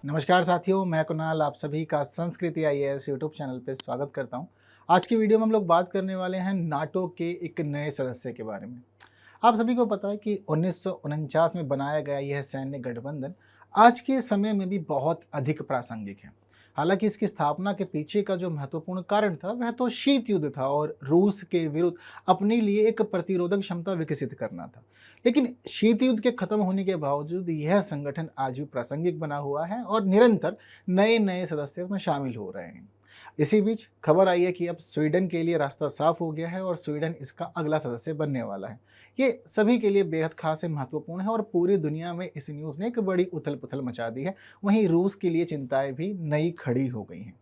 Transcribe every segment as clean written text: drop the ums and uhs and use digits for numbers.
नमस्कार साथियों, मैं कुणाल आप सभी का संस्कृति आईएएस यूट्यूब चैनल पे स्वागत करता हूं। आज की वीडियो में हम लोग बात करने वाले हैं नाटो के एक नए सदस्य के बारे में। आप सभी को पता है कि 1949 में बनाया गया यह सैन्य गठबंधन आज के समय में भी बहुत अधिक प्रासंगिक है। हालांकि इसकी स्थापना के पीछे का जो महत्वपूर्ण कारण था वह तो शीत युद्ध था और रूस के विरुद्ध अपने लिए एक प्रतिरोधक क्षमता विकसित करना था। लेकिन शीत युद्ध के खत्म होने के बावजूद यह संगठन आज भी प्रासंगिक बना हुआ है और निरंतर नए नए सदस्य इसमें शामिल हो रहे हैं। इसी बीच खबर आई है कि अब स्वीडन के लिए रास्ता साफ हो गया है और स्वीडन इसका अगला सदस्य बनने वाला है। ये सभी के लिए बेहद खास और महत्वपूर्ण है और पूरी दुनिया में इस न्यूज़ ने एक बड़ी उथल पुथल मचा दी है। वहीं रूस के लिए चिंताएं भी नई खड़ी हो गई हैं।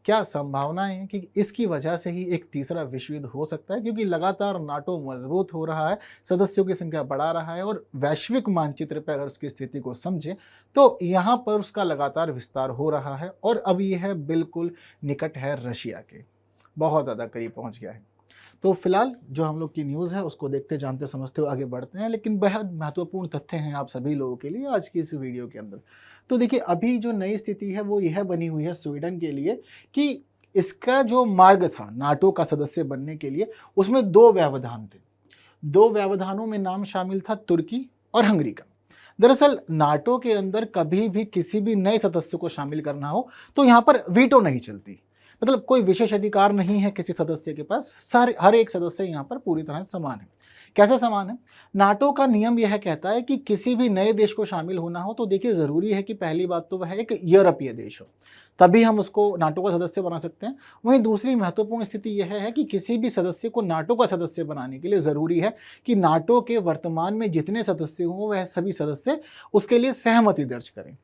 क्या संभावनाएं हैं कि इसकी वजह से ही एक तीसरा विश्व युद्ध हो सकता है, क्योंकि लगातार नाटो मजबूत हो रहा है, सदस्यों की संख्या बढ़ा रहा है और वैश्विक मानचित्र पर अगर उसकी स्थिति को समझें तो यहाँ पर उसका लगातार विस्तार हो रहा है और अब यह बिल्कुल निकट है रशिया के, बहुत ज़्यादा करीब पहुँच गया है। तो फिलहाल जो हम लोग की न्यूज़ है उसको देखते जानते समझते हुए आगे बढ़ते हैं, लेकिन बेहद महत्वपूर्ण तथ्य हैं आप सभी लोगों के लिए आज की इस वीडियो के अंदर। तो देखिए, अभी जो नई स्थिति है वो यह बनी हुई है स्वीडन के लिए कि इसका जो मार्ग था नाटो का सदस्य बनने के लिए, उसमें दो व्यवधान थे। दो व्यवधानों में नाम शामिल था तुर्की और हंगरी का। दरअसल नाटो के अंदर कभी भी किसी भी नए सदस्य को शामिल करना हो तो यहाँ पर वीटो नहीं चलती, मतलब कोई विशेष अधिकार नहीं है किसी सदस्य के पास। हर एक सदस्य यहाँ पर पूरी तरह से समान है। कैसे समान है? नाटो का नियम यह कहता है कि किसी भी नए देश को शामिल होना हो तो देखिए ज़रूरी है कि पहली बात तो वह एक यूरोपीय देश हो, तभी हम उसको नाटो का सदस्य बना सकते हैं। वहीं दूसरी महत्वपूर्ण स्थिति यह है कि किसी भी सदस्य को नाटो का सदस्य बनाने के लिए ज़रूरी है कि नाटो के वर्तमान में जितने सदस्य हों वह सभी सदस्य उसके लिए सहमति दर्ज करें।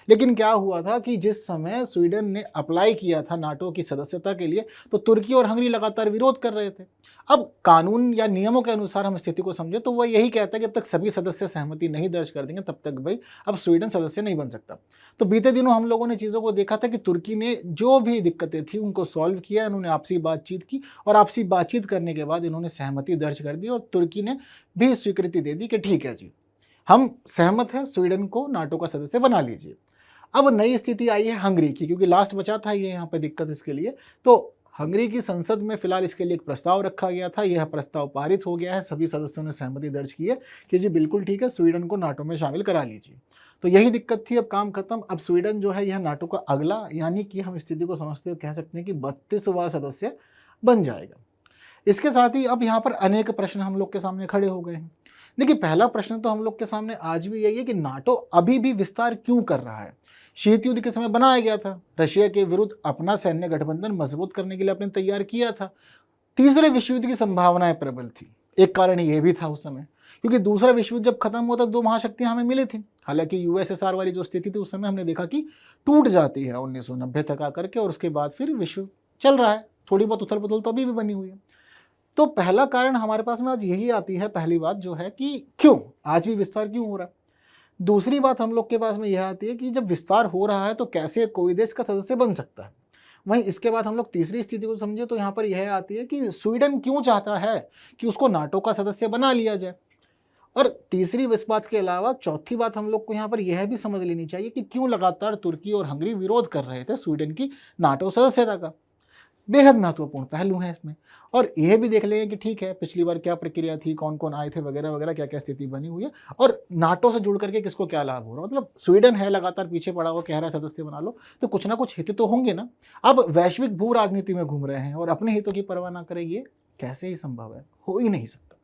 लेकिन क्या हुआ था कि जिस समय स्वीडन ने अप्लाई किया था नाटो की सदस्यता के लिए तो तुर्की और हंगरी लगातार विरोध कर रहे थे। अब कानून या नियमों के अनुसार हम स्थिति को समझे तो वह यही कहता है कि जब तक सभी सदस्य सहमति नहीं दर्ज कर देंगे तब तक भाई अब स्वीडन सदस्य नहीं बन सकता। तो बीते दिनों हम लोगों ने चीज़ों को देखा था कि तुर्की ने जो भी दिक्कतें थी उनको सॉल्व किया, इन्होंने आपसी बातचीत की और आपसी बातचीत करने के बाद इन्होंने सहमति दर्ज कर दी और तुर्की ने भी स्वीकृति दे दी कि ठीक है जी, हम सहमत हैं, स्वीडन को नाटो का सदस्य बना लीजिए। अब नई स्थिति आई है हंगरी की, क्योंकि लास्ट बचा था ये यहाँ पे दिक्कत इसके लिए। तो हंगरी की संसद में फिलहाल इसके लिए एक प्रस्ताव रखा गया था, यह प्रस्ताव पारित हो गया है। सभी सदस्यों ने सहमति दर्ज की है कि जी बिल्कुल ठीक है, स्वीडन को नाटो में शामिल करा लीजिए। तो यही दिक्कत थी, अब काम खत्म। अब स्वीडन जो है यह नाटो का अगला, यानी कि हम स्थिति को समझते हुए कह सकते हैं कि 32वां सदस्य बन जाएगा। इसके साथ ही अब यहाँ पर अनेक प्रश्न हम लोग के सामने खड़े हो गए हैं। देखिए, पहला प्रश्न तो हम लोग के सामने आज भी यही है कि नाटो अभी भी विस्तार क्यों कर रहा है? शीत युद्ध के समय बनाया गया था, रशिया के विरुद्ध अपना सैन्य गठबंधन मजबूत करने के लिए आपने तैयार किया था। तीसरे विश्व युद्ध की संभावनाएं प्रबल थी। एक कारण यह भी था उस समय, क्योंकि दूसरा विश्व युद्ध जब खत्म हुआ था दो महाशक्तियां हमें मिली थी। हालांकि यूएसएसआर वाली जो स्थिति थी उस समय हमने देखा कि टूट जाती है 1990 तक आकर के, और उसके बाद फिर विश्व चल रहा है। थोड़ी बहुत उथल पुथल तो अभी भी बनी हुई है। तो पहला कारण हमारे पास में आज यही आती है, पहली बात जो है कि क्यों आज भी विस्तार क्यों हो रहा है। दूसरी बात हम लोग के पास में यह आती है कि जब विस्तार हो रहा है तो कैसे कोई देश का सदस्य बन सकता है। वहीं इसके बाद हम लोग तीसरी स्थिति को समझे तो यहाँ पर यह आती है कि स्वीडन क्यों चाहता है कि उसको नाटो का सदस्य बना लिया जाए। और तीसरी इस बात के अलावा चौथी बात हम लोग को यहाँ पर यह भी समझ लेनी चाहिए कि क्यों लगातार तुर्की और हंगरी विरोध कर रहे थे स्वीडन की नाटो सदस्यता का। बेहद महत्वपूर्ण पहलू है इसमें। और यह भी देख लेंगे कि ठीक है, पिछली बार क्या प्रक्रिया थी, कौन कौन आए थे वगैरह वगैरह, क्या क्या स्थिति बनी हुई है और नाटो से जुड़ करके किसको क्या लाभ हो रहा है। मतलब स्वीडन है लगातार पीछे पड़ा हुआ, कह रहा है सदस्य बना लो, तो कुछ ना कुछ हित तो होंगे ना। अब वैश्विक भू राजनीति में घूम रहे हैं और अपने हितों की परवाह ना करें, ये कैसे ही संभव है? हो ही नहीं सकता।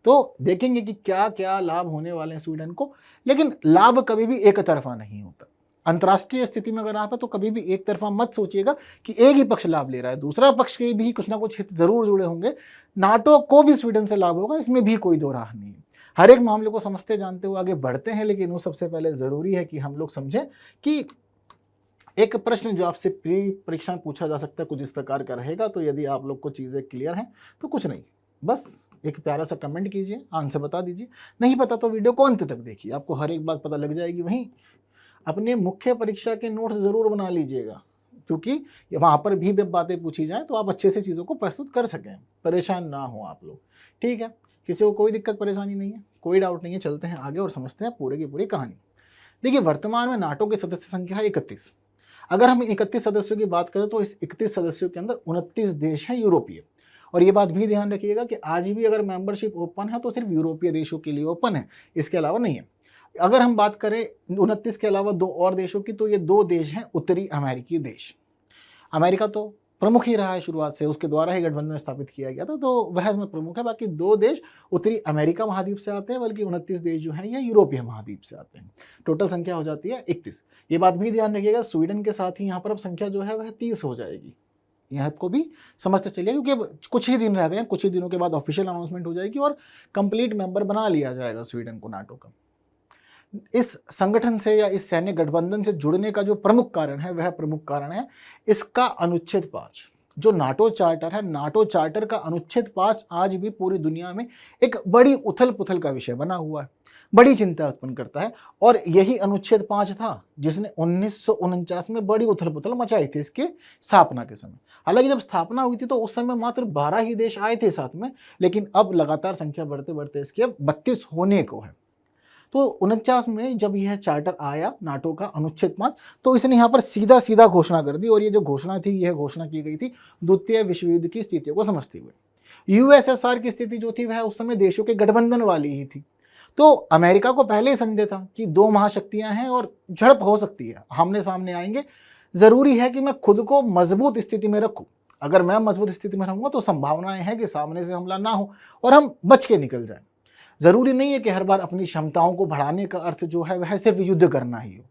तो देखेंगे कि क्या क्या लाभ होने वाले हैं स्वीडन को। लेकिन लाभ कभी भी एक तरफा नहीं होता। अंतर्राष्ट्रीय स्थिति में अगर आप है तो कभी भी एक तरफा मत सोचिएगा कि एक ही पक्ष लाभ ले रहा है, दूसरा पक्ष के भी कुछ ना कुछ हित जरूर जुड़े होंगे। नाटो को भी स्वीडन से लाभ होगा, इसमें भी कोई दो राह नहीं है। हर एक मामले को समझते जानते हुए आगे बढ़ते हैं, लेकिन वो सबसे पहले जरूरी है कि हम लोग समझें कि एक प्रश्न जो आपसे प्री परीक्षा में पूछा जा सकता है कुछ इस प्रकार का रहेगा। तो यदि आप लोग को चीज़ें क्लियर हैं तो कुछ नहीं, बस एक प्यारा सा कमेंट कीजिए, आंसर बता दीजिए। नहीं पता तो वीडियो को अंत तक देखिए, आपको हर एक बात पता लग जाएगी। वहीं अपने मुख्य परीक्षा के नोट्स ज़रूर बना लीजिएगा, क्योंकि वहाँ पर भी जब बातें पूछी जाएँ तो आप अच्छे से चीज़ों को प्रस्तुत कर सकें, परेशान ना हो आप लोग। ठीक है, किसी को कोई दिक्कत परेशानी नहीं है, कोई डाउट नहीं है। चलते हैं आगे और समझते हैं पूरे की पूरी कहानी। देखिए वर्तमान में नाटो की सदस्य संख्या है 31। अगर हम 31 सदस्यों की बात करें तो इस 31 सदस्यों के अंदर 29 देश हैं यूरोपीय। और ये बात भी ध्यान रखिएगा कि आज भी अगर मेंबरशिप ओपन है तो सिर्फ यूरोपीय देशों के लिए ओपन है, इसके अलावा नहीं है। अगर हम बात करें 29 के अलावा दो और देशों की, तो ये दो देश हैं उत्तरी अमेरिकी देश। अमेरिका तो प्रमुख ही रहा है शुरुआत से, उसके द्वारा ही गठबंधन स्थापित किया गया था, तो वह इसमें प्रमुख है। बाकी दो देश उत्तरी अमेरिका महाद्वीप से आते हैं, बल्कि 29 देश जो हैं ये यूरोपीय महाद्वीप से आते हैं। टोटल संख्या हो जाती है 31। ये बात भी ध्यान रखिएगा, स्वीडन के साथ ही यहाँ पर अब संख्या जो है वह 30 हो जाएगी। यहाँ आपको भी समझते चलिए, क्योंकि अब कुछ ही दिन रह गए हैं, कुछ ही दिनों के बाद ऑफिशियल अनाउंसमेंट हो जाएगी और कंप्लीट मेंबर बना लिया जाएगा स्वीडन को नाटो का। इस संगठन से या इस सैन्य गठबंधन से जुड़ने का जो प्रमुख कारण है, वह प्रमुख कारण है इसका अनुच्छेद 5। जो नाटो चार्टर है, नाटो चार्टर का अनुच्छेद 5 आज भी पूरी दुनिया में एक बड़ी उथल पुथल का विषय बना हुआ है, बड़ी चिंता उत्पन्न करता है। और यही अनुच्छेद 5 था जिसने 1949 में बड़ी उथल पुथल मचाई थी इसके स्थापना के समय। हालांकि जब स्थापना हुई थी तो उस समय मात्र 12 ही देश आए थे साथ में, लेकिन अब लगातार संख्या बढ़ते बढ़ते इसकी अब 32 होने को है। तो 49 में जब यह चार्टर आया नाटो का अनुच्छेद 5, तो इसने यहाँ पर सीधा सीधा घोषणा कर दी। और ये जो घोषणा थी, यह घोषणा की गई थी द्वितीय विश्व युद्ध की स्थितियों को समझते हुए। यूएसएसआर की स्थिति जो थी वह उस समय देशों के गठबंधन वाली ही थी। तो अमेरिका को पहले ही संदेह था कि दो महाशक्तियां हैं और झड़प हो सकती है, आमने सामने आएंगे, जरूरी है कि मैं खुद को मजबूत स्थिति में रखूं। अगर मैं मजबूत स्थिति में रहूंगा तो संभावनाएं हैं कि सामने से हमला ना हो और हम बच के निकल जाएं। जरूरी नहीं है कि हर बार अपनी क्षमताओं को बढ़ाने का अर्थ जो है वह सिर्फ युद्ध करना ही हो।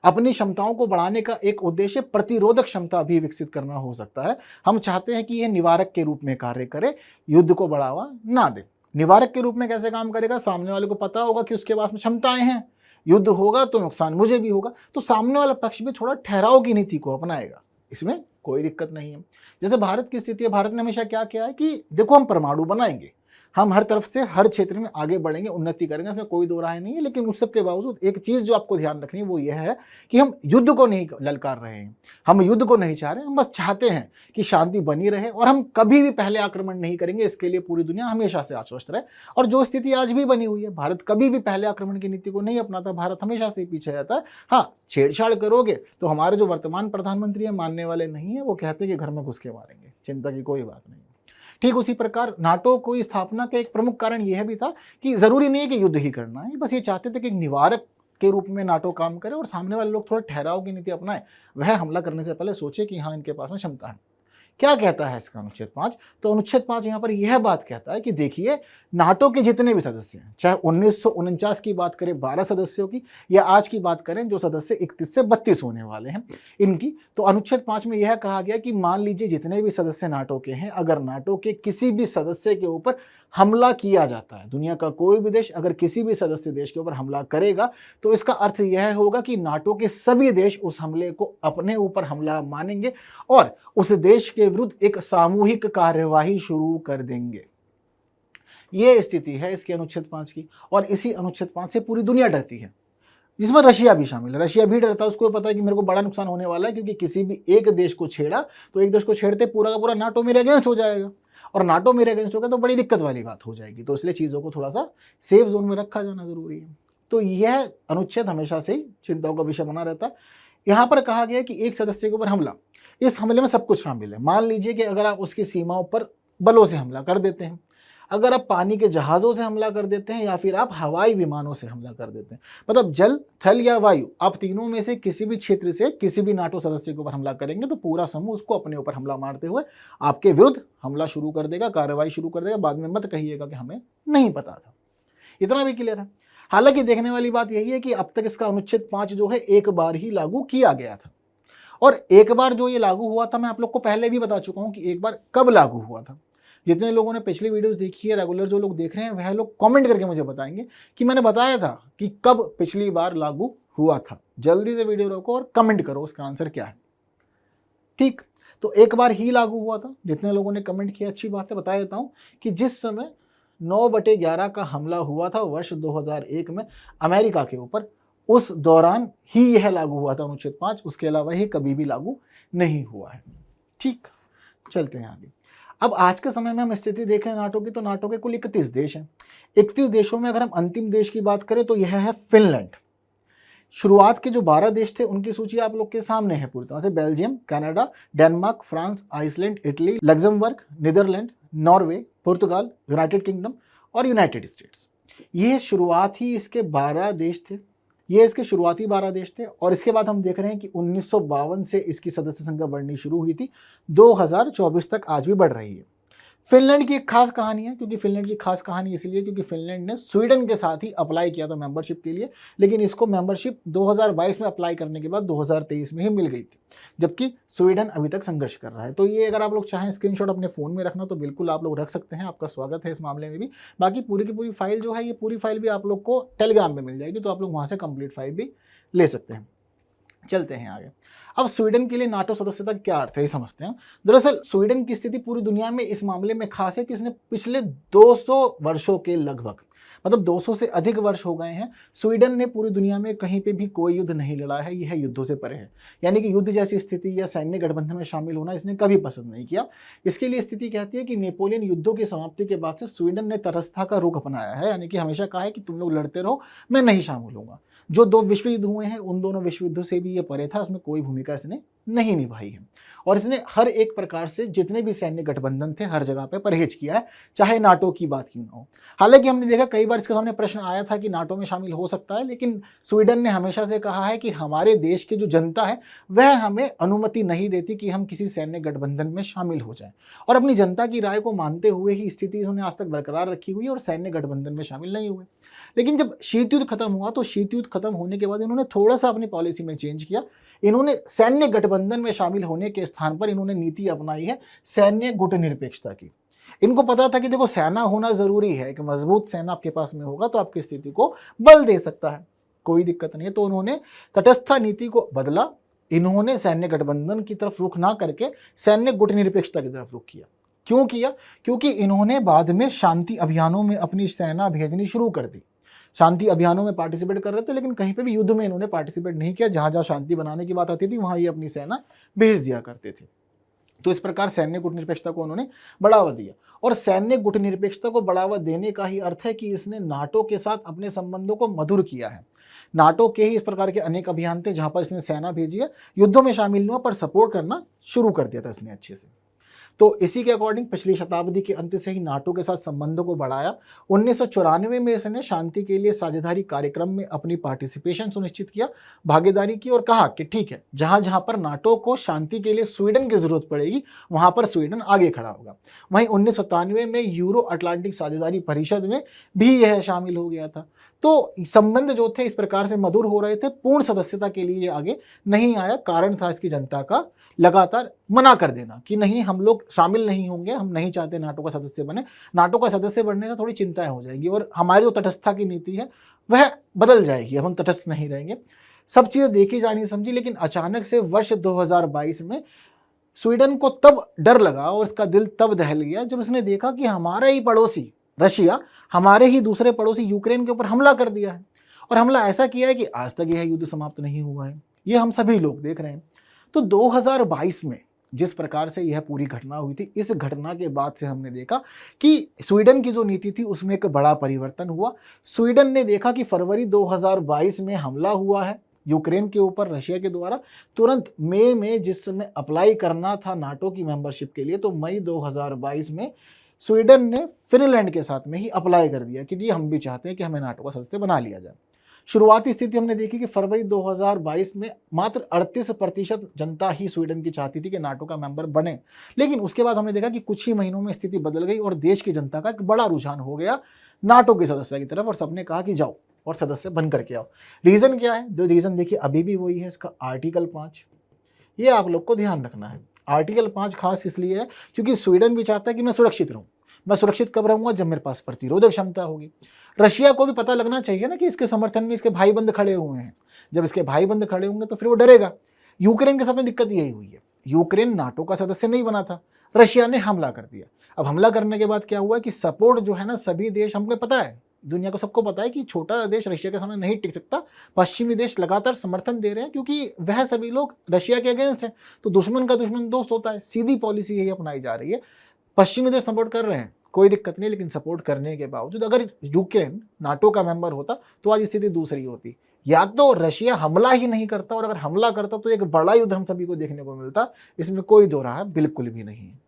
अपनी क्षमताओं को बढ़ाने का एक उद्देश्य प्रतिरोधक क्षमता भी विकसित करना हो सकता है। हम चाहते हैं कि यह निवारक के रूप में कार्य करे, युद्ध को बढ़ावा ना दे। निवारक के रूप में कैसे काम करेगा? सामने वाले को पता होगा कि उसके पास में क्षमताएं हैं, युद्ध होगा तो नुकसान मुझे भी होगा, तो सामने वाला पक्ष भी थोड़ा ठहराव की नीति को अपनाएगा, इसमें कोई दिक्कत नहीं है। जैसे भारत की स्थिति है, भारत ने हमेशा क्या किया है कि देखो हम परमाणु बनाएंगे, हम हर तरफ से हर क्षेत्र में आगे बढ़ेंगे, उन्नति करेंगे, इसमें कोई दो राय नहीं है। लेकिन उस सब के बावजूद एक चीज जो आपको ध्यान रखनी है वो यह है कि हम युद्ध को नहीं ललकार रहे हैं, हम युद्ध को नहीं चाह रहे, हम बस चाहते हैं कि शांति बनी रहे और हम कभी भी पहले आक्रमण नहीं करेंगे। इसके लिए पूरी दुनिया हमेशा से आश्वस्त रहे और जो स्थिति आज भी बनी हुई है, भारत कभी भी पहले आक्रमण की नीति को नहीं अपनाता, भारत हमेशा से पीछे रहता है। हाँ, छेड़छाड़ करोगे तो हमारे जो वर्तमान प्रधानमंत्री है मानने वाले नहीं है, वो कहते हैं कि घर में घुस के मारेंगे, चिंता की कोई बात नहीं। ठीक उसी प्रकार नाटो को स्थापना का एक प्रमुख कारण यह भी था कि जरूरी नहीं है कि युद्ध ही करना है, बस ये चाहते थे कि एक निवारक के रूप में नाटो काम करे और सामने वाले लोग थोड़ा ठहराव की नीति अपनाएं, वह हमला करने से पहले सोचे कि हाँ इनके पास में क्षमता है। क्या कहता है इसका अनुच्छेद 5? तो अनुच्छेद 5 यहाँ पर यह बात कहता है कि देखिए, नाटो के जितने भी सदस्य हैं, चाहे 1949 की बात करें 12 सदस्यों की, या आज की बात करें जो सदस्य 31 से 32 होने वाले हैं इनकी, तो अनुच्छेद 5 में यह कहा गया कि मान लीजिए जितने भी सदस्य नाटो के हैं, अगर नाटो के किसी भी सदस्य के ऊपर हमला किया जाता है, दुनिया का कोई भी देश अगर किसी भी सदस्य देश के ऊपर हमला करेगा, तो इसका अर्थ यह होगा कि नाटो के सभी देश उस हमले को अपने ऊपर हमला मानेंगे और उस देश के विरुद्ध एक सामूहिक कार्यवाही शुरू कर देंगे। यह स्थिति है इसके अनुच्छेद 5 की, और इसी अनुच्छेद 5 से पूरी दुनिया डरती है, जिसमें रशिया भी शामिल है। रशिया भी डरता है, उसको पता है कि मेरे को बड़ा नुकसान होने वाला है, क्योंकि किसी भी एक देश को छेड़ा तो एक देश को छेड़ते पूरा का पूरा नाटो मेरे अगेंस्ट हो जाएगा, और नाटो मेरे अगेंस्ट होगा तो बड़ी दिक्कत वाली बात हो जाएगी। तो इसलिए चीज़ों को थोड़ा सा सेफ जोन में रखा जाना जरूरी है। तो यह अनुच्छेद हमेशा से चिंताओं का विषय बना रहता है। यहाँ पर कहा गया कि एक सदस्य के ऊपर हमला, इस हमले में सब कुछ शामिल है। मान लीजिए कि अगर आप उसकी सीमाओं पर बलों से हमला कर देते हैं, अगर आप पानी के जहाज़ों से हमला कर देते हैं, या फिर आप हवाई विमानों से हमला कर देते हैं, मतलब जल, थल या वायु, आप तीनों में से किसी भी क्षेत्र से किसी भी नाटो सदस्य के ऊपर हमला करेंगे, तो पूरा समूह उसको अपने ऊपर हमला मारते हुए आपके विरुद्ध हमला शुरू कर देगा, कार्रवाई शुरू कर देगा। बाद में मत कहिएगा कि हमें नहीं पता था। इतना भी क्लियर है। हालांकि देखने वाली बात यही है कि अब तक इसका अनुच्छेद 5 जो है एक बार ही लागू किया गया था, और एक बार जो ये लागू हुआ था, मैं आप लोग को पहले भी बता चुका हूं कि एक बार कब लागू हुआ था। जितने लोगों ने पिछली वीडियोस देखी है, रेगुलर जो लोग देख रहे हैं, वह लोग कमेंट करके मुझे बताएंगे कि मैंने बताया था कि कब पिछली बार लागू हुआ था। जल्दी से वीडियो रोको और कमेंट करो उसका आंसर क्या है। ठीक, तो एक बार ही लागू हुआ था। जितने लोगों ने कमेंट किया, अच्छी बात है, बता देता हूँ कि जिस समय 9/11 का हमला हुआ था वर्ष 2001 में अमेरिका के ऊपर, उस दौरान ही यह लागू हुआ था अनुच्छेद 5, उसके अलावा ही कभी भी लागू नहीं हुआ है। ठीक, चलते हैं आगे। अब आज के समय में हम स्थिति देखें नाटो की, तो नाटो के कुल 31 देश हैं। 31 देशों में अगर हम अंतिम देश की बात करें तो यह है फिनलैंड। शुरुआत के जो 12 देश थे उनकी सूची आप लोग के सामने है पूरी तरह से। Belgium, Canada, Denmark, France, Iceland, Italy, Luxembourg, Netherlands, Norway, Portugal, United Kingdom और यूनाइटेड स्टेट्स। ये शुरुआत ही इसके 12 देश थे। ये इसके शुरुआती 12 देश थे और इसके बाद हम देख रहे हैं कि 1952 से इसकी सदस्य संख्या बढ़नी शुरू हुई थी, 2024 तक आज भी बढ़ रही है। फिनलैंड की एक खास कहानी है, क्योंकि फिनलैंड की खास कहानी इसलिए क्योंकि फिनलैंड ने स्वीडन के साथ ही अप्लाई किया था मेंबरशिप के लिए, लेकिन इसको मेंबरशिप 2022 में अप्लाई करने के बाद 2023 में ही मिल गई थी, जबकि स्वीडन अभी तक संघर्ष कर रहा है। तो ये अगर आप लोग चाहें स्क्रीनशॉट अपने फ़ोन में रखना तो बिल्कुल आप लोग रख सकते हैं, आपका स्वागत है इस मामले में भी। बाकी पूरी की पूरी फाइल जो है, ये पूरी फाइल भी आप लोग को टेलीग्राम में मिल जाएगी, तो आप लोग वहाँ से कंप्लीट फाइल भी ले सकते हैं। चलते हैं आगे। अब स्वीडन के लिए नाटो सदस्यता क्या अर्थ है, ये समझते हैं। दरअसल स्वीडन की स्थिति पूरी दुनिया में इस मामले में खास है कि इसने पिछले 200 वर्षों के लगभग, मतलब 200 से अधिक वर्ष हो गए हैं, स्वीडन ने पूरी दुनिया में कहीं पे भी कोई युद्ध नहीं लड़ा है। यह युद्धों से परे है, यानी कि युद्ध जैसी स्थिति या सैन्य गठबंधन में शामिल होना इसने कभी पसंद नहीं किया। इसके लिए स्थिति कहती है कि नेपोलियन युद्धों की समाप्ति के बाद से स्वीडन ने तटस्थता का रुख अपनाया है, यानी कि हमेशा कहा है कि तुम लोग लड़ते रहो, मैं नहीं शामिल होऊंगा। जो 2 विश्व युद्ध हुए हैं उन दोनों विश्व युद्धों से भी ये परे था, उसमें कोई भूमिका इसने नहीं निभाई है। और इसने हर एक प्रकार से जितने भी सैन्य गठबंधन थे हर जगह पे परहेज किया है, चाहे नाटो की बात क्यों ना हो। हालांकि हमने देखा कई बार इसके सामने प्रश्न आया था कि नाटो में शामिल हो सकता है, लेकिन स्वीडन ने हमेशा से कहा है कि हमारे देश की जो जनता है वह हमें अनुमति नहीं देती कि हम किसी सैन्य गठबंधन में शामिल हो जाएं, और अपनी जनता की राय को मानते हुए ही स्थिति उन्होंने आज तक बरकरार रखी हुई है और सैन्य गठबंधन में शामिल नहीं हुए। लेकिन जब शीत युद्ध खत्म हुआ तो शीत युद्ध खत्म होने के बाद इन्होंने थोड़ा सा अपनी पॉलिसी में चेंज किया। इन्होंने सैन्य गठबंधन में शामिल होने के स्थान पर इन्होंने नीति अपनाई है सैन्य गुटनिरपेक्षता की। इनको पता था कि देखो सेना होना जरूरी है, एक मजबूत सेना आपके पास में होगा तो आपकी स्थिति को बल दे सकता है, कोई दिक्कत नहीं है। तो उन्होंने तटस्थ नीति को बदला, इन्होंने सैन्य गठबंधन की तरफ रुख ना करके सैन्य गुटनिरपेक्षता की तरफ रुख किया। क्यों किया? क्योंकि इन्होंने बाद में शांति अभियानों में अपनी सेना भेजनी शुरू कर दी। शांति अभियानों में पार्टिसिपेट कर रहे थे, लेकिन कहीं पे भी युद्ध में इन्होंने पार्टिसिपेट नहीं किया। जहां जहां शांति बनाने की बात आती थी वहां ये अपनी सेना भेज दिया करते थे। तो इस प्रकार सैन्य गुटनिरपेक्षता को उन्होंने बढ़ावा दिया, और सैन्य गुटनिरपेक्षता को बढ़ावा देने का ही अर्थ है कि इसने नाटो के साथ अपने संबंधों को मधुर किया है। नाटो के ही इस प्रकार के अनेक अभियान थे जहां पर इसने सेना भेजी है, युद्धों में शामिल नहीं हुआ पर सपोर्ट करना शुरू कर दिया था इसने अच्छे से। तो इसी के अकॉर्डिंग पिछली शताब्दी के अंत से ही नाटो के साथ संबंधों को बढ़ाया। 1994 में इसने शांति के लिए साझेदारी कार्यक्रम में अपनी पार्टिसिपेशन सुनिश्चित किया, भागीदारी की, और कहा कि ठीक है, जहां जहां पर नाटो को शांति के लिए स्वीडन की जरूरत पड़ेगी वहां पर स्वीडन आगे खड़ा होगा। वहीं 1997 में यूरो अटलांटिक साझेदारी परिषद में भी यह शामिल हो गया था। तो संबंध जो थे इस प्रकार से मधुर हो रहे थे। पूर्ण सदस्यता के लिए आगे नहीं आया, कारण था इसकी जनता का लगातार मना कर देना कि नहीं, हम लोग शामिल नहीं होंगे, हम नहीं चाहते नाटो का सदस्य बने। नाटो का सदस्य बनने से थोड़ी चिंताएं हो जाएगी और हमारी जो तटस्थता की नीति है वह बदल जाएगी, अब हम तटस्थ नहीं रहेंगे। सब चीज़ें देखी जानी समझी, लेकिन अचानक से वर्ष 2022 में स्वीडन को तब डर लगा और इसका दिल तब दहल गया जब इसने देखा कि हमारा ही पड़ोसी रशिया हमारे ही दूसरे पड़ोसी यूक्रेन के ऊपर हमला कर दिया है, और हमला ऐसा किया है कि आज तक यह युद्ध समाप्त नहीं हुआ है। ये हम सभी लोग देख रहे हैं। तो 2022 में जिस प्रकार से यह पूरी घटना हुई थी, इस घटना के बाद से हमने देखा कि स्वीडन की जो नीति थी उसमें एक बड़ा परिवर्तन हुआ। स्वीडन ने देखा कि फरवरी 2022 में हमला हुआ है यूक्रेन के ऊपर रशिया के द्वारा, तुरंत मई में जिस समय अप्लाई करना था नाटो की मेंबरशिप के लिए, तो मई 2022 में स्वीडन ने फिनलैंड के साथ में ही अप्लाई कर दिया कि जी हम भी चाहते हैं कि हमें नाटो का सदस्य बना लिया जाए। शुरुआती स्थिति हमने देखी कि फरवरी 2022 में मात्र 38% जनता ही स्वीडन की चाहती थी कि नाटो का मेंबर बने, लेकिन उसके बाद हमने देखा कि कुछ ही महीनों में स्थिति बदल गई और देश की जनता का एक बड़ा रुझान हो गया नाटो की सदस्यता की तरफ, और सबने कहा कि जाओ और सदस्य बन करके आओ। रीज़न क्या है? जो रीज़न देखिए अभी भी वही है, इसका आर्टिकल 5, ये आप लोग को ध्यान रखना है। आर्टिकल 5 खास इसलिए है क्योंकि स्वीडन भी चाहता है कि मैं सुरक्षित रहूं। मैं सुरक्षित कब रहूंगा? जब मेरे पास प्रतिरोधक क्षमता होगी। रशिया को भी पता लगना चाहिए ना कि इसके समर्थन में इसके भाई बंद खड़े हुए हैं। जब इसके भाई बंद खड़े होंगे तो फिर वो डरेगा। यूक्रेन के साथ में दिक्कत यही हुई है, यूक्रेन नाटो का सदस्य नहीं बना था, रशिया ने हमला कर दिया। अब हमला करने के बाद क्या हुआ कि सपोर्ट जो है ना, सभी देश, हमको पता है, दुनिया को सबको पता है कि छोटा देश रशिया के सामने नहीं टिक सकता। पश्चिमी देश लगातार समर्थन दे रहे हैं क्योंकि वह सभी लोग रशिया के अगेंस्ट हैं। तो दुश्मन का दुश्मन दोस्त होता है, सीधी पॉलिसी यही अपनाई जा रही है। पश्चिमी देश सपोर्ट कर रहे हैं, कोई दिक्कत नहीं, लेकिन सपोर्ट करने के बावजूद अगर यूक्रेन नाटो का मेंबर होता तो आज स्थिति दूसरी होती। या तो रशिया हमला ही नहीं करता, और अगर हमला करता तो एक बड़ा युद्ध हम सभी को देखने को मिलता, इसमें कोई दो राह बिल्कुल भी नहीं है।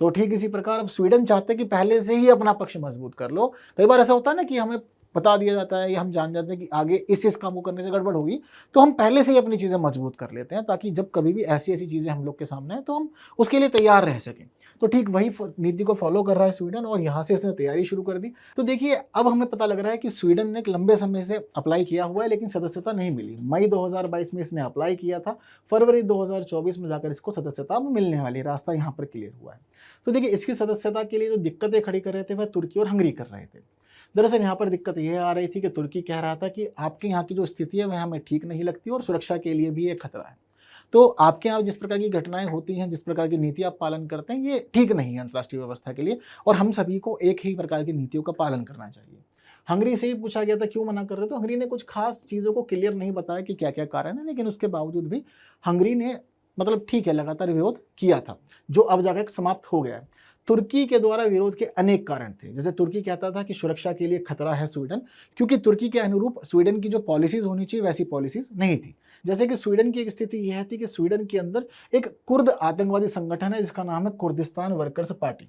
तो ठीक इसी प्रकार अब स्वीडन चाहते हैं कि पहले से ही अपना पक्ष मजबूत कर लो। कई बार ऐसा होता है ना कि हमें बता दिया जाता है या हम जान जाते हैं कि आगे इस काम को करने से गड़बड़ होगी, तो हम पहले से ही अपनी चीज़ें मजबूत कर लेते हैं, ताकि जब कभी भी ऐसी ऐसी चीज़ें हम लोग के सामने आए तो हम उसके लिए तैयार रह सकें। तो ठीक वही नीति को फॉलो कर रहा है स्वीडन, और यहाँ से इसने तैयारी शुरू कर दी। तो देखिए अब हमें पता लग रहा है कि स्वीडन ने एक लंबे समय से अप्लाई किया हुआ है, लेकिन सदस्यता नहीं मिली। मई 2022 में इसने अप्लाई किया था, फरवरी 2024 में जाकर इसको सदस्यता मिलने वाली, रास्ता यहाँ पर क्लियर हुआ है। तो देखिए इसकी सदस्यता के लिए जो दिक्कतें खड़ी कर रहे थे वह तुर्की और हंगरी कर रहे थे। दरअसल यहाँ पर दिक्कत यह आ रही थी कि तुर्की कह रहा था कि आपके यहाँ की जो स्थिति है वह हमें ठीक नहीं लगती और सुरक्षा के लिए भी एक खतरा है। तो आपके यहाँ जिस प्रकार की घटनाएं होती हैं, जिस प्रकार की नीति आप पालन करते हैं, ये ठीक नहीं है अंतर्राष्ट्रीय व्यवस्था के लिए, और हम सभी को एक ही प्रकार की नीतियों का पालन करना चाहिए। हंगरी से ही पूछा गया था क्यों मना कर रहे, तो हंगरी ने कुछ खास चीज़ों को क्लियर नहीं बताया कि क्या क्या कारण है, लेकिन उसके बावजूद भी हंगरी ने मतलब ठीक है लगातार विरोध किया था, जो अब जाकर समाप्त हो गया है। तुर्की के द्वारा विरोध के अनेक कारण थे। जैसे तुर्की कहता था कि सुरक्षा के लिए खतरा है स्वीडन, क्योंकि तुर्की के अनुरूप स्वीडन की जो पॉलिसीज होनी चाहिए वैसी पॉलिसीज नहीं थी। जैसे कि स्वीडन की एक स्थिति यह थी कि स्वीडन के अंदर एक कुर्द आतंकवादी संगठन है जिसका नाम है कुर्दिस्तान वर्कर्स पार्टी।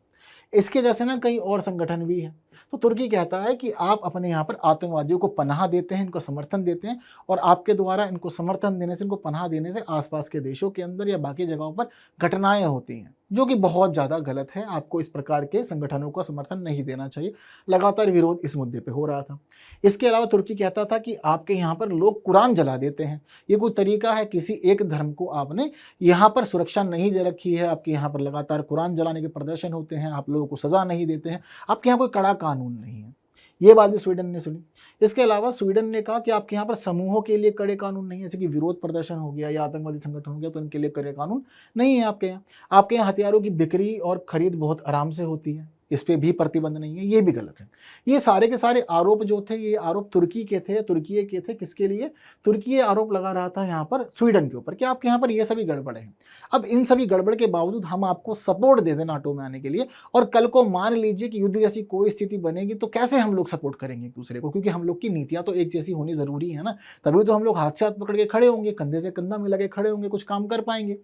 इसके जैसे ना कई और संगठन भी हैं। तो तुर्की कहता है कि आप अपने यहाँ पर आतंकवादियों को पनाह देते हैं, इनको समर्थन देते हैं, और आपके द्वारा इनको समर्थन देने से, इनको पनाह देने से आसपास के देशों के अंदर या बाकी जगहों पर घटनाएं होती हैं, जो कि बहुत ज़्यादा गलत है। आपको इस प्रकार के संगठनों को समर्थन नहीं देना चाहिए। लगातार विरोध इस मुद्दे पे हो रहा था। इसके अलावा तुर्की कहता था कि आपके यहाँ पर लोग कुरान जला देते हैं, ये कोई तरीका है? किसी एक धर्म को आपने यहाँ पर सुरक्षा नहीं दे रखी है, आपके यहाँ पर लगातार कुरान जलाने के प्रदर्शन होते हैं, आप लोगों को सज़ा नहीं देते हैं, आपके यहाँ कोई कड़ा कानून नहीं है। ये बात भी स्वीडन ने सुनी। इसके अलावा स्वीडन ने कहा कि आपके यहाँ पर समूहों के लिए कड़े कानून नहीं है, जैसे कि विरोध प्रदर्शन हो गया या आतंकवादी संगठन हो गया, तो इनके लिए कड़े कानून नहीं है आपके यहाँ। आपके यहाँ हथियारों की बिक्री और खरीद बहुत आराम से होती है, इस पर भी प्रतिबंध नहीं है, ये भी गलत है। ये सारे के सारे आरोप जो थे, ये आरोप तुर्की के थे, तुर्की के थे। किसके लिए? तुर्की ये आरोप लगा रहा था यहाँ पर स्वीडन के ऊपर कि आपके यहाँ पर ये सभी गड़बड़ है। अब इन सभी गड़बड़ के बावजूद हम आपको सपोर्ट दे दें नाटो में आने के लिए, और कल को मान लीजिए कि युद्ध जैसी कोई स्थिति बनेगी तो कैसे हम लोग सपोर्ट करेंगे एक दूसरे को? क्योंकि हम लोग की नीतियां तो एक जैसी होनी जरूरी है ना, तभी तो हम लोग हाथ से हाथ पकड़ के खड़े होंगे, कंधे से कंधा मिला के खड़े होंगे, कुछ काम कर पाएंगे।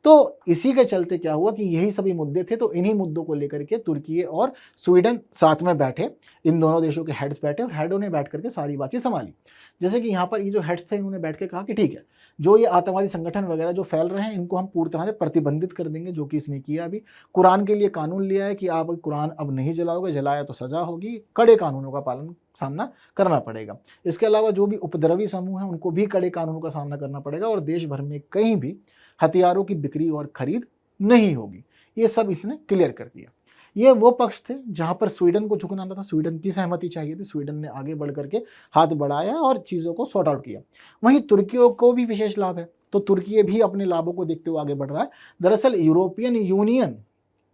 तो इसी के चलते क्या हुआ कि यही सभी मुद्दे थे, तो इन्हीं मुद्दों को लेकर के तुर्की और स्वीडन साथ में बैठे, इन दोनों देशों के हेड्स बैठे, और हेडों ने बैठ करके सारी बातें संभाली। जैसे कि यहाँ पर ये जो हेड्स थे, इन्होंने बैठ के कहा कि ठीक है, जो ये आतंकवादी संगठन वगैरह जो फैल रहे हैं, इनको हम पूरी तरह से प्रतिबंधित कर देंगे, जो कि इसने किया। अभी कुरान के लिए कानून लिया है कि आप कुरान अब नहीं जलाओगे, जलाया तो सजा होगी, कड़े कानूनों का पालन सामना करना पड़ेगा। इसके अलावा जो भी उपद्रवी समूह हैं उनको भी कड़े कानूनों का सामना करना पड़ेगा, और देश भर में कहीं भी हथियारों की बिक्री और खरीद नहीं होगी। ये सब इसने क्लियर कर दिया। ये वो पक्ष थे जहां पर स्वीडन को झुकना था, स्वीडन की सहमति चाहिए थी, स्वीडन ने आगे बढ़ करके हाथ बढ़ाया और चीज़ों को सॉर्ट आउट किया। वहीं तुर्की को भी विशेष लाभ है, तो तुर्की भी अपने लाभों को देखते हुए आगे बढ़ रहा है। दरअसल यूरोपियन यूनियन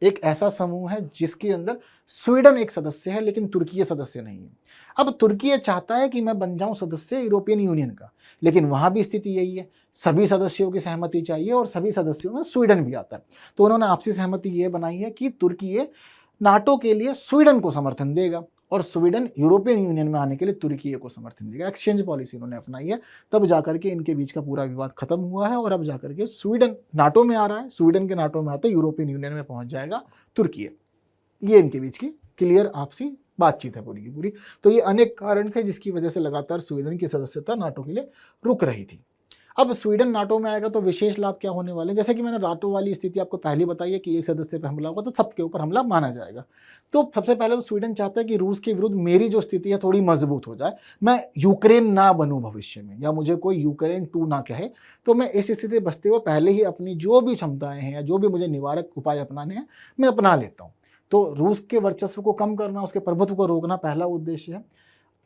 एक ऐसा समूह है जिसके अंदर स्वीडन एक सदस्य है, लेकिन तुर्की सदस्य नहीं है। अब तुर्की चाहता है कि मैं बन जाऊं सदस्य यूरोपियन यूनियन का, लेकिन वहां भी स्थिति यही है, सभी सदस्यों की सहमति चाहिए, और सभी सदस्यों में स्वीडन भी आता है। तो उन्होंने आपसी सहमति ये बनाई है कि तुर्की नाटो के लिए स्वीडन को समर्थन देगा, और स्वीडन यूरोपियन यूनियन में आने के लिए तुर्की को समर्थन देगा। एक्सचेंज पॉलिसी उन्होंने अपनाई है। तब जाकर के इनके बीच का पूरा विवाद खत्म हुआ है, और अब जाकर के स्वीडन नाटो में आ रहा है, स्वीडन के नाटो में आते यूरोपियन यूनियन में पहुंच जाएगा तुर्की। ये इनके बीच की क्लियर आपसी बातचीत है पूरी की पूरी। तो ये अनेक कारण थे जिसकी वजह से लगातार स्वीडन की सदस्यता नाटो के लिए रुक रही थी। अब स्वीडन नाटो में आएगा तो विशेष लाभ क्या होने वाले हैं? जैसे कि मैंने नाटो वाली स्थिति आपको पहले बताई है कि एक सदस्य पर हमला होगा तो सबके ऊपर हमला माना जाएगा। तो सबसे पहले तो स्वीडन चाहता है कि रूस के विरुद्ध मेरी जो स्थिति है थोड़ी मजबूत हो जाए, मैं यूक्रेन ना बनूं भविष्य में, या मुझे कोई यूक्रेन 2 ना कहे। तो मैं इस स्थिति बचते हुए पहले ही अपनी जो भी क्षमताएं हैं या जो भी मुझे निवारक उपाय अपनाने हैं मैं अपना लेता हूँ। तो रूस के वर्चस्व को कम करना, उसके प्रभुत्व को रोकना पहला उद्देश्य है।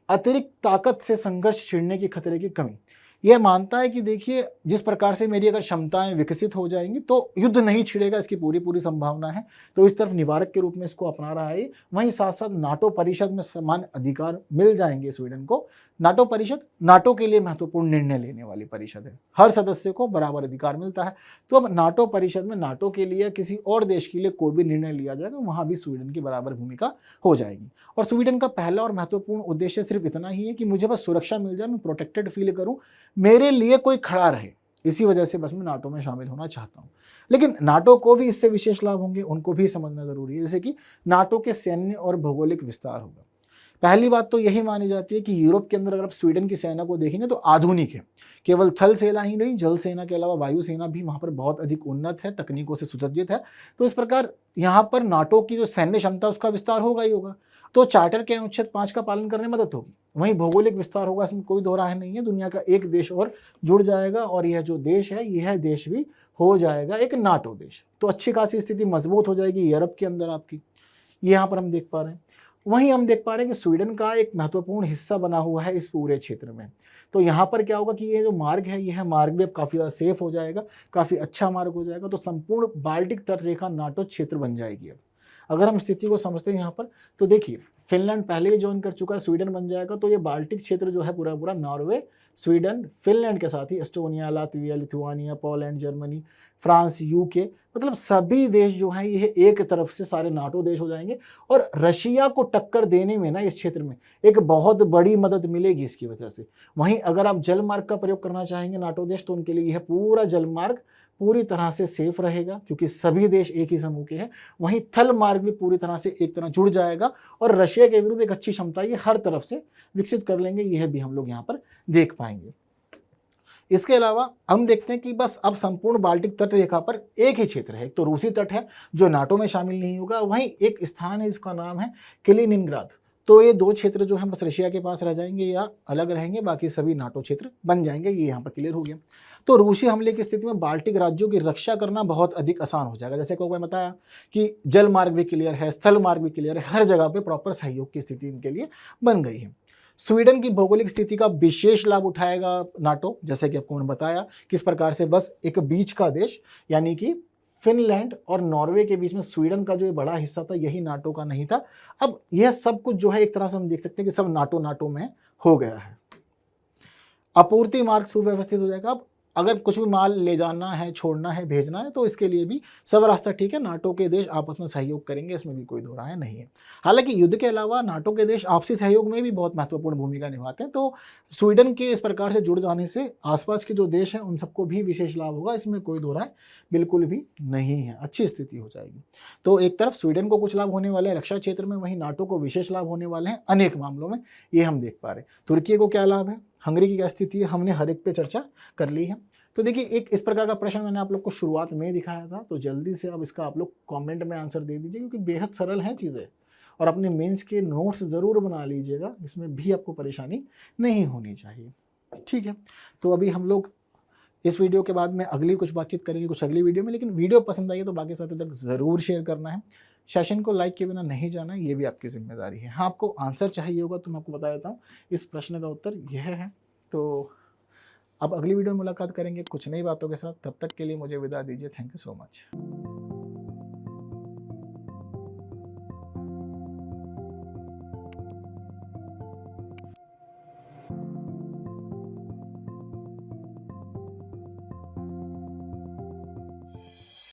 अतिरिक्त ताकत से संघर्ष छिड़ने की खतरे की कमी, यह मानता है कि देखिए जिस प्रकार से मेरी अगर क्षमताएं विकसित हो जाएंगी तो युद्ध नहीं छिड़ेगा, इसकी पूरी पूरी संभावना है। तो इस तरफ निवारक के रूप में इसको अपना रहा है। वहीं साथ साथ नाटो परिषद में समान अधिकार मिल जाएंगे स्वीडन को। नाटो परिषद नाटो के लिए महत्वपूर्ण निर्णय लेने वाली परिषद है, हर सदस्य को बराबर अधिकार मिलता है। तो अब नाटो परिषद में नाटो के लिए किसी और देश के लिए कोई भी निर्णय लिया जाएगा, वहां भी स्वीडन की बराबर भूमिका हो जाएगी। और स्वीडन का पहला और महत्वपूर्ण उद्देश्य सिर्फ इतना ही है कि मुझे बस सुरक्षा मिल जाए, मैं प्रोटेक्टेड फील करूं, मेरे लिए कोई खड़ा रहे। इसी वजह से बस मैं नाटो में शामिल होना चाहता हूं। लेकिन नाटो को भी इससे विशेष लाभ होंगे, उनको भी समझना जरूरी है। जैसे कि नाटो के सैन्य और भौगोलिक विस्तार होगा। पहली बात तो यही मानी जाती है कि यूरोप के अंदर अगर आप स्वीडन की सेना को देखेंगे तो आधुनिक है। केवल थल सेना ही नहीं, जल सेना के अलावा वायु सेना भी वहां पर बहुत अधिक उन्नत है, तकनीकों से सुसज्जित है। तो इस प्रकार यहाँ पर नाटो की जो सैन्य क्षमता उसका विस्तार होगा ही होगा। तो चार्टर के अनुच्छेद 5 का पालन करने में मदद होगी। वहीं भौगोलिक विस्तार होगा, इसमें कोई दो राय नहीं है। दुनिया का एक देश और जुड़ जाएगा और यह जो देश है, यह देश भी हो जाएगा एक नाटो देश। तो अच्छी खासी स्थिति मजबूत हो जाएगी यूरोप के अंदर आपकी, यहाँ पर हम देख पा रहे हैं। वहीं हम देख पा रहे हैं कि स्वीडन का एक महत्वपूर्ण हिस्सा बना हुआ है इस पूरे क्षेत्र में। तो यहाँ पर क्या होगा कि ये जो मार्ग है, यह मार्ग भी अब काफ़ी ज़्यादा सेफ हो जाएगा, काफ़ी अच्छा मार्ग हो जाएगा। तो संपूर्ण बाल्टिक तट रेखा नाटो क्षेत्र बन जाएगी। अब अगर हम स्थिति को समझते हैं यहाँ पर, तो देखिए फिनलैंड पहले ही ज्वाइन कर चुका है, स्वीडन बन जाएगा। तो ये बाल्टिक क्षेत्र जो है पूरा पूरा नॉर्वे, स्वीडन, फिनलैंड के साथ ही Estonia, Latvia, Lithuania, Poland, Germany, France, UK, मतलब सभी देश जो हैं ये एक तरफ से सारे नाटो देश हो जाएंगे। और रशिया को टक्कर देने में ना इस क्षेत्र में एक बहुत बड़ी मदद मिलेगी इसकी वजह से। वहीं अगर आप जल मार्ग का प्रयोग करना चाहेंगे नाटो देश, तो उनके लिए यह पूरा जल मार्ग पूरी तरह से सेफ रहेगा, क्योंकि सभी देश एक ही समूह के हैं। वहीं थल मार्ग भी पूरी तरह से एक तरह जुड़ जाएगा और रशिया के विरुद्ध एक अच्छी क्षमता ये हर तरफ से विकसित कर लेंगे। यह भी हम लोग यहाँ पर देख पाएंगे। इसके अलावा हम देखते हैं कि बस अब संपूर्ण बाल्टिक तट रेखा पर एक ही क्षेत्र है। एक तो रूसी तट है जो नाटो में शामिल नहीं होगा, वहीं एक स्थान है जिसका नाम है कलिनिनग्राद। तो ये दो क्षेत्र जो हैं बस रशिया के पास रह जाएंगे या अलग रहेंगे, बाकी सभी नाटो क्षेत्र बन जाएंगे। ये यहाँ पर क्लियर हो गया। तो रूसी हमले की स्थिति में बाल्टिक राज्यों की रक्षा करना बहुत अधिक आसान हो जाएगा। जैसे को मैं बताया कि जल मार्ग भी क्लियर है, स्थल मार्ग भी क्लियर है, हर जगह पे प्रॉपर सहयोग की स्थिति इनके लिए बन गई है। स्वीडन की भौगोलिक स्थिति का विशेष लाभ उठाएगा नाटो, जैसे कि आपको मैंने बताया किस प्रकार से बस एक बीच का देश यानी कि फिनलैंड और नॉर्वे के बीच में स्वीडन का जो बड़ा हिस्सा था यही नाटो का नहीं था। अब यह सब कुछ जो है एक तरह से हम देख सकते हैं कि सब नाटो में हो गया है। आपूर्ति मार्ग सुव्यवस्थित हो जाएगा। अब अगर कुछ भी माल ले जाना है, छोड़ना है, भेजना है, तो इसके लिए भी सब रास्ता ठीक है। नाटो के देश आपस में सहयोग करेंगे, इसमें भी कोई दो राय नहीं है। हालांकि युद्ध के अलावा नाटो के देश आपसी सहयोग में भी बहुत महत्वपूर्ण भूमिका निभाते हैं। तो स्वीडन के इस प्रकार से जुड़ जाने से आसपास के जो देश हैं उन सबको भी विशेष लाभ होगा, इसमें कोई दो राय बिल्कुल भी नहीं है। अच्छी स्थिति हो जाएगी। तो एक तरफ स्वीडन को कुछ लाभ होने वाले हैं रक्षा क्षेत्र में, वहीं नाटो को विशेष लाभ होने वाले हैं अनेक मामलों में, ये हम देख पा रहे हैं। तुर्की को क्या लाभ है, हंगरी की क्या स्थिति है, हमने हर एक पे चर्चा कर ली है। तो देखिए एक इस प्रकार का प्रश्न मैंने आप लोग को शुरुआत में दिखाया था, तो जल्दी से अब इसका आप लोग कमेंट में आंसर दे दीजिए, क्योंकि बेहद सरल हैं चीज़ें। और अपने मेंस के नोट्स ज़रूर बना लीजिएगा, इसमें भी आपको परेशानी नहीं होनी चाहिए। ठीक है, तो अभी हम लोग इस वीडियो के बाद में अगली कुछ बातचीत करेंगे कुछ अगली वीडियो में। लेकिन वीडियो पसंद आई है तो बाकी साथियों तक ज़रूर शेयर करना है। सेशन को लाइक के बिना नहीं जाना है, ये भी आपकी जिम्मेदारी है। हाँ, आपको आंसर चाहिए होगा तो मैं आपको बता देता हूँ, इस प्रश्न का उत्तर यह है। तो अब अगली वीडियो में मुलाकात करेंगे कुछ नई बातों के साथ। तब तक के लिए मुझे विदा दीजिए। Thank you so much.